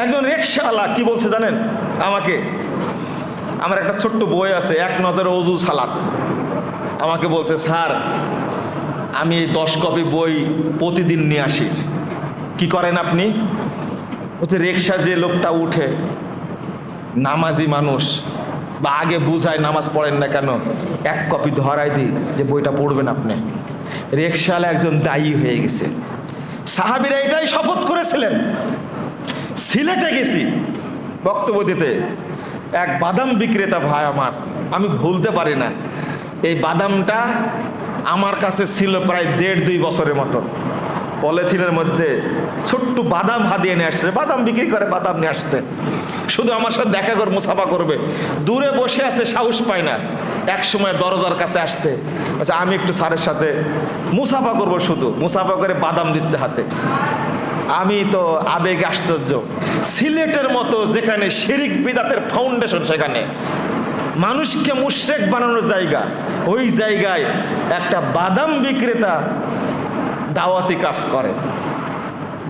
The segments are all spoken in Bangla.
একজন রিকশাওয়ালা কি বলছে জানেন আমাকে? আমার একটা ছোট্ট বই আছে, এক নজরে ওযু সালাত। আমাকে বলছে, স্যার আমি 10 কপি বই প্রতিদিন নিয়ে আসি। কি করেন আপনি? বলছে, রিকশা যে লোকটা উঠে, নামাজি মানুষ, বা আগে বুঝায় নামাজ পড়েন না কেন, 1 কপি ধরাই দিই যে বইটা পড়বেন আপনি। রিকশাওয়ালা একজন দায়ী হয়ে গেছে। সাহাবীরা এটাই শপথ করেছিলেন। সিলেটে গেছি বক্তব্য দিতে, এক বাদাম বিক্রেতা ভাই আমার, আমি ভুলতে পারি না, এই বাদামটা আমার কাছে ছিল প্রায় 1.5-2 বছরের মতো। পলিথিনের মধ্যে ছোট্ট বাদাম হাদিয়ে নিয়ে আসছে, বাদাম বিক্রি করে, বাদাম নিয়ে আসছে, শুধু আমার সাথে দেখা করে মুসাফা করবে। দূরে বসে আছে, সাহস পায় না। এক সময় দরজার কাছে আসছে, আচ্ছা আমি একটু স্যারের সাথে মুসাফা করব, শুধু মুসাফা করে বাদাম দিচ্ছে হাতে। আমি তো আবেগে আশ্চর্য। সিলেটের মতো যেখানে শিরিক বিদাতের ফাউন্ডেশন, সেখানে মানুষকে মুশরিক বানানোর জায়গা, ওই জায়গায় একটা বাদাম বিক্রেতা দাওয়াতি কাজ করে,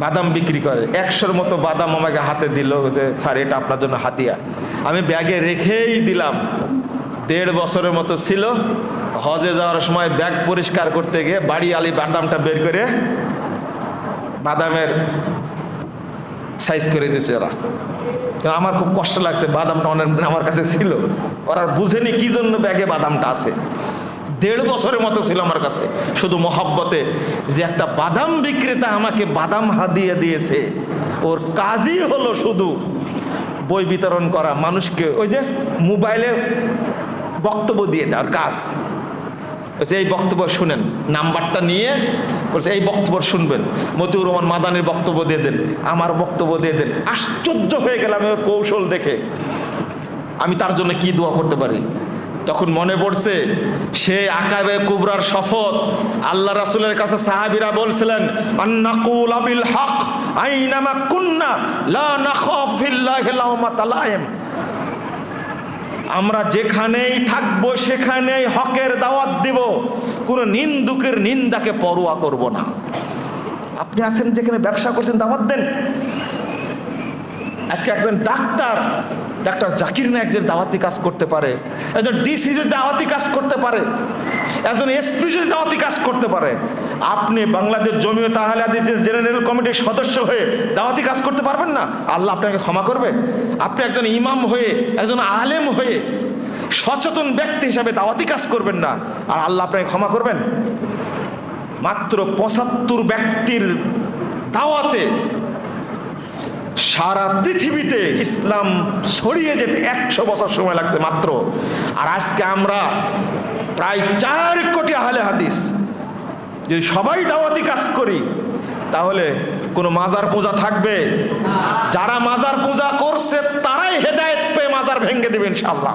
বাদাম বিক্রি করে। 100-র মতো বাদাম আমাকে হাতে দিল, যে স্যার এটা আপনার জন্য হাতিয়া। আমি ব্যাগে রেখেই দিলাম। 1.5 বছরের মতো ছিল। হজে যাওয়ার সময় ব্যাগ পরিষ্কার করতে গিয়ে বাড়ি আলি বাদামটা বের করে বাদামের সাইজ করে দিয়েছে ওরা। আমার খুব কষ্ট লাগছে, বাদামটা অনেক আমার কাছে ছিল, ওরা বুঝেনি কি জন্য ব্যাগে বাদামটা আছে। 1.5 বছরের মতো ছিল আমার কাছে, শুধু মহব্বতে, যে একটা বাদাম বিক্রেতা আমাকে বাদাম হাদিয়ে দিয়েছে। ওর কাজই হলো শুধু বই বিতরণ করা, মানুষকে ওই যে মোবাইলে বক্তব্য দিয়ে দেওয়ার কাজ। এই বক্তব্য শুনেন, নাম্বারটা নিয়ে বলছে এই বক্তব্য শুনবেন, মতিউর রহমান মাদানির বক্তব্য দিয়ে দেন, আমার বক্তব্য দিয়ে দেন। আশ্চর্য হয়ে গেলাম ওর কৌশল দেখে। আমি তার জন্য কি দোয়া করতে পারি? তখন মনে পড়ছে সে আকাবে কুবরার শপথ। আল্লাহ রাসূলের কাছে সাহাবীরা বলছিলেন, আন্নাকুল বিল হক আইনামা কুন্না লা নাখাফ ফিল্লাহি লাউমাতা লাইম। আমরা যেখানেই থাকবো সেখানেই হকের দাওয়াত দিব, কোনো নিন্দুকের নিন্দাকে পরোয়া করব না। আপনি আছেন যেখানে ব্যবসা করছেন, দাওয়াত দেন। আজকে একজন ডাক্তার জাকির নায়েক যে দাওয়াতি কাজ করতে পারে, একজন ডিসি যদি দাওয়াতি কাজ করতে পারে, একজন এসপি যদি দাওয়াতি কাজ করতে পারে, আপনি বাংলাদেশ জমিয়ত আহলে হাদিস জেনারেল কমিটির সদস্য হয়ে দাওয়াতি কাজ করতে পারবেন না? আল্লাহ আপনাকে ক্ষমা করবে? আপনি একজন ইমাম হয়ে, একজন আলেম হয়ে, সচেতন ব্যক্তি হিসাবে দাওয়াতি কাজ করবেন না, আর আল্লাহ আপনাকে ক্ষমা করবেন? মাত্র 75 ব্যক্তির দাওয়াতে সারা পৃথিবীতে ইসলাম ছড়িয়ে যেতে 100 বছর সময় লাগছে মাত্র। আর আজকে আমরা প্রায় 4 কোটি আহলে হাদিস যদি সবাই দাওয়াতি কাজ করি, তাহলে কোনো মাজার পূজা থাকবে? যারা মাজার পূজা করছে তারাই হেদায়েত পেয়ে মাজার ভেঙে দেবে ইনশাআল্লাহ।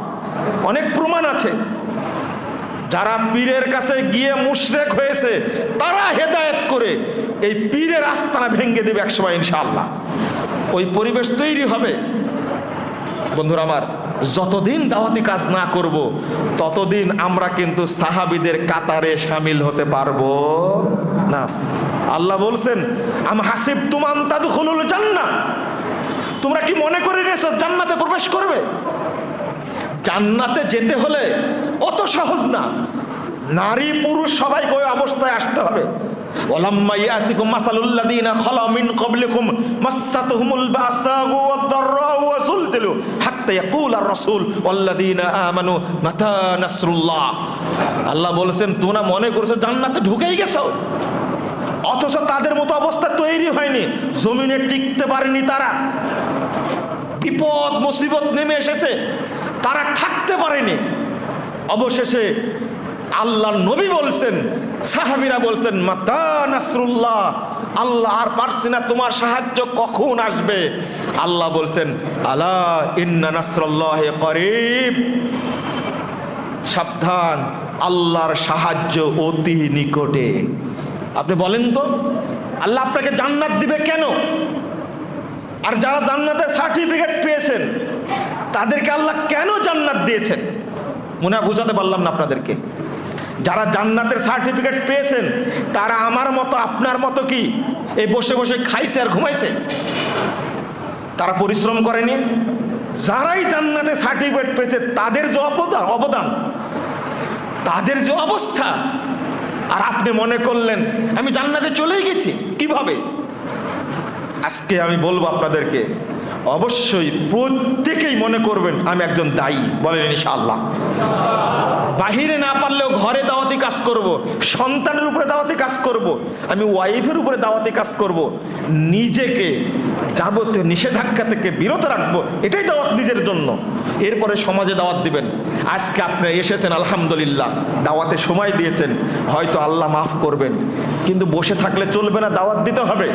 অনেক প্রমাণ আছে। যারা পীরের কাছে গিয়ে মুশরিক হয়েছে তারা হেদায়েত করে এই পীরের আস্তানা ভেঙে দেবে একসময় ইনশাআল্লাহ। ওই পরিবেশ তৈরি হবে। বন্ধুরা আমার, যতদিন দাওয়াতি কাজ না করব ততদিন আমরা কিন্তু সাহাবীদের কাতারে শামিল হতে পারবো না। আল্লাহ বলছেন, আম হাসিবতুম আন তাদখুলুল জান্নাহ, তোমরা কি মনে করে নিয়েছো জান্নাতে প্রবেশ করবে? জান্নাতে যেতে হলে অত সহজ না। নারী পুরুষ সবাইকে ওই অবস্থায় আসতে হবে। ওয়ালাম্মা ইয়াতিকুম মাসালুল্লাযীনা খালা মিন ক্বাবলিকুম মাসাতুহুমুল বাসাউ ওয়াদ-দাররাউ ওয়া যুলজিলু হাত্তা ইয়াকুলার রাসূল ওয়াল্লাযীনা আমানু মাতা নাসরুল্লাহ। আল্লাহ বলেছেন, তোমরা মনে করছো জান্নাতে ঢুকেই গেছো, অথচ তাদের মতো অবস্থা তৈরি হয়নি, জমিনে টিকতে পারেনি তারা। বিপদ মুসিবত নেমে এসেছে, তারা থাকতে পারেনি। অবশেষে আল্লাহর নবী বলছেন, সাহাবীরা বলতেন, মাতা নাসরুল্লাহ, আল্লাহ আর পারছি না, তোমার সাহায্য কখন আসবে? আল্লাহ বলছেন, আলা ইন্না নাসরুল্লাহি করিব, সাবধান, আল্লাহর সাহায্য অতি নিকটে। আপনি বলেন তো, আল্লাহ আপনাকে জান্নাত দিবে কেন? আর যারা জান্নাতের সার্টিফিকেট পেয়েছেন তাদেরকে আল্লাহ কেন জান্নাত দিয়েছেন? মনে হয় বুঝাতে পারলাম না আপনাদেরকে। যারা জান্নাতের সার্টিফিকেট পেয়েছেন তারা আমার মতো আপনার মতো কি এই বসে বসে খাইছে আর ঘুমাইছে? তারা পরিশ্রম করেনি? যারাই জান্নাতে সার্টিফিকেট পেয়েছে তাদের যে অবদান, তাদের যে অবস্থা, আর আপনি মনে করলেন আমি জান্নাতে চলেই গেছি। কিভাবে? আজকে আমি বলবো আপনাদেরকে, অবশ্যই প্রত্যেকেই মনে করবেন আমি একজন দায়ী। বলেন ইনশাআল্লাহ। বাহিরে না পারলেও ঘরে দাওয়াতি কাজ করব, সন্তানের উপরে দাওয়াতি কাজ করব, আমি ওয়াইফের উপরে দাওয়াতি কাজ করব, নিজেকে যাবতীয় নিষেধাজ্ঞা থেকে বিরত রাখবো, এটাই দাওয়াত নিজের জন্য। এরপরে সমাজে দাওয়াত দিবেন। আজকে আপনি এসেছেন, আলহামদুলিল্লাহ, দাওয়াতে সময় দিয়েছেন, হয়তো আল্লাহ মাফ করবেন, কিন্তু বসে থাকলে চলবে না, দাওয়াত দিতে হবে।